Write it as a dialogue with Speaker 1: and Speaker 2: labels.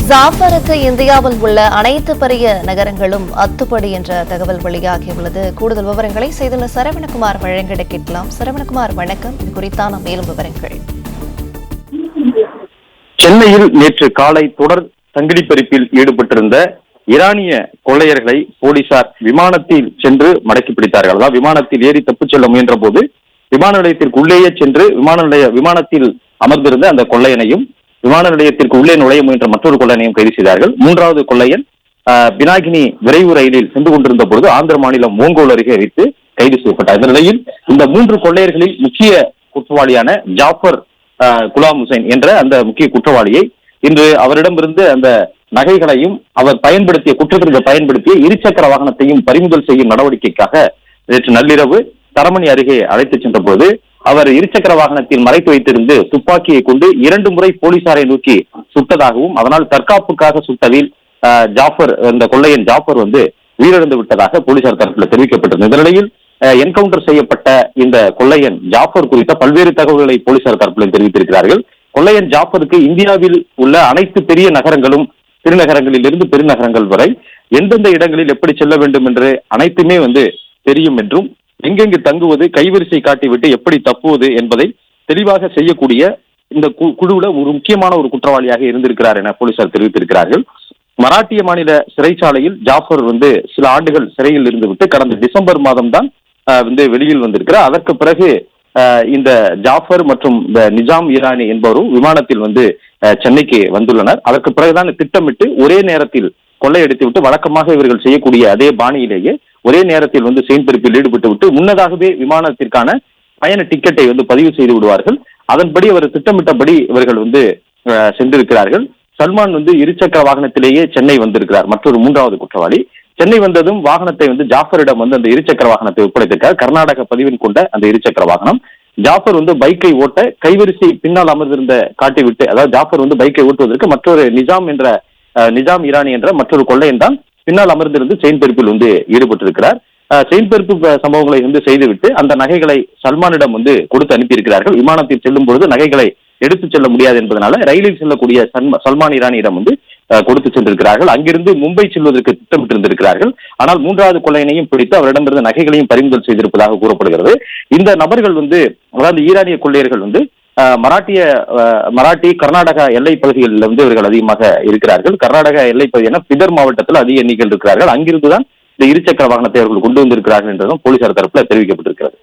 Speaker 1: ஜாஃபருக்கு இந்தியாவில் உள்ள அனைத்து பெரிய நகரங்களும் அத்துப்படி என்ற தகவல் வெளியாகியுள்ளது. கூடுதல் விவரங்களை செய்துள்ள சரவணகுமார் வழங்கிட கேட்கலாம். சரவணகுமார், வணக்கம். இது குறித்தான மேலும் விவரங்கள்.
Speaker 2: சென்னையில் நேற்று காலை தொடர் சங்கிலி பறிப்பில் ஈடுபட்டிருந்த ஈரானிய கொள்ளையர்களை போலீசார் விமானத்தில் சென்று மடக்கி பிடித்தார்கள். அதாவது விமானத்தில் ஏறி தப்பிச் செல்ல முயன்ற போது விமான நிலையத்திற்கு உள்ளேயே சென்று விமானத்தில் அமர்ந்திருந்த அந்த கொள்ளையனையும் விமான நிலையத்திற்கு உள்ளே நுழைய முயன்ற மற்றொரு கொள்ளையனையும் கைது செய்தார்கள். மூன்றாவது கொள்ளையன் பினாகினி விரைவு ரயிலில் சென்று கொண்டிருந்த பொழுது ஆந்திர மாநிலம் மோங்கோல் அருகே வைத்து கைது செய்யப்பட்டார். இந்த நிலையில் இந்த 3 கொள்ளையர்களில் முக்கிய குற்றவாளியான ஜாஃபர் குலாம் ஹுசைன் என்ற அந்த முக்கிய குற்றவாளியை இன்று அவரிடமிருந்து அந்த நகைகளையும் அவர் குற்றத்திற்கு பயன்படுத்திய இருசக்கர வாகனத்தையும் பறிமுதல் செய்யும் நடவடிக்கைக்காக நேற்று நள்ளிரவு தரமணி அருகே அழைத்துச் சென்ற போது அவர் இருசக்கர வாகனத்தில் மறைத்து வைத்திருந்து துப்பாக்கியை கொண்டு 2 முறை போலீசாரை நோக்கி சுட்டதாகவும் அதனால் தற்காப்புக்காக சுட்டதில் இந்த கொள்ளையன் ஜாஃபர் உயிரிழந்து விட்டதாக போலீசார் தரப்பில் தெரிவிக்கப்பட்டது. இந்த நிலையில் என்கவுண்டர் செய்யப்பட்ட இந்த கொள்ளையன் ஜாஃபர் குறித்த பல்வேறு தகவல்களை போலீசார் தரப்பில் தெரிவித்திருக்கிறார்கள். கொள்ளையன் ஜாஃபருக்கு இந்தியாவில் உள்ள அனைத்து பெரிய நகரங்களும் சிறுநகரங்களில் இருந்து பெருநகரங்கள் வரை எந்தெந்த இடங்களில் எப்படி செல்ல வேண்டும் என்று அனைத்துமே தெரியும் என்றும் எங்கெங்கு தங்குவது, கைவரிசை காட்டிவிட்டு எப்படி தப்புவது என்பதை தெளிவாக செய்யக்கூடிய இந்த குழுவுல ஒரு முக்கியமான ஒரு குற்றவாளியாக இருந்திருக்கிறார் என போலீசார் தெரிவித்திருக்கிறார்கள். மராட்டிய மாநில சிறைச்சாலையில் ஜாஃபர் சில ஆண்டுகள் சிறையில் இருந்துவிட்டு கடந்த டிசம்பர் மாதம் தான் வெளியில் வந்திருக்கிறார். அதற்கு பிறகு இந்த ஜாஃபர் மற்றும் இந்த நிஜாம் ஈரானி என்பவரும் விமானத்தில் சென்னைக்கு வந்துள்ளனர். அதற்கு பிறகுதான் திட்டமிட்டு ஒரே நேரத்தில் கொள்ளையடித்து விட்டு வழக்கமாக இவர்கள் செய்யக்கூடிய அதே பாணியிலேயே ஒரே நேரத்தில் செயின் பறிப்பில் ஈடுபட்டு விட்டு முன்னதாகவே விமானத்திற்கான பயண டிக்கெட்டை பதிவு செய்து விடுவார்கள். அதன்படி அவர் திட்டமிட்டபடி இவர்கள் சென்றிருக்கிறார்கள். சல்மான் இருசக்கர வாகனத்திலேயே சென்னை வந்திருக்கிறார். மற்றொரு 3வது குற்றவாளி சென்னை வந்ததும் வாகனத்தை ஜாஃபரிடம் அந்த இருசக்கர வாகனத்தை ஒப்படைத்திருக்கார். கர்நாடக பதிவின் கொண்ட அந்த இருசக்கர வாகனம். ஜாஃபர் பைக்கை ஓட்ட கைவரிசை பின்னால் அமர்ந்திருந்த காட்டிவிட்டு, அதாவது ஜாஃபர் பைக்கை ஓட்டுவதற்கு மற்றொரு நிஜாம் ஈரானி என்ற மற்றொரு கொள்ளையன் தான் பின்னால் அமர்ந்திருந்து செயின் பறிப்பில் ஈடுபட்டிருக்கிறார். செயின் பறிப்பு சம்பவங்களை செய்துவிட்டு அந்த நகைகளை சல்மானிடம் கொடுத்து அனுப்பியிருக்கிறார்கள். விமானத்தில் செல்லும் பொழுது நகைகளை எடுத்துச் செல்ல முடியாது என்பதனால ரயிலில் செல்லக்கூடிய சல்மான் ஈரானியிடம் கொடுத்து சென்றிருக்கிறார்கள். அங்கிருந்து மும்பை செல்வதற்கு திட்டமிட்டிருந்திருக்கிறார்கள். ஆனால் 3வது கொள்ளையனையும் பிடித்து அவரிடமிருந்து நகைகளையும் பறிமுதல் செய்திருப்பதாக கூறப்படுகிறது. இந்த நபர்கள் அதாவது ஈரானிய கொள்ளையர்கள் மராட்டி கர்நாடகா எல்லை பகுதிகளில் இவர்கள் அதிகமாக இருக்கிறார்கள். கர்நாடகா எல்லை பகுதியான பிதர் மாவட்டத்தில் அதிக எண்ணிக்கையில் இருக்கிறார்கள். அங்கிருந்துதான் இந்த இருசக்கர வாகனத்தை அவர்கள் கொண்டு வந்திருக்கிறார்கள் என்றதும் போலீசார் தரப்பில் தெரிவிக்கப்பட்டிருக்கிறது.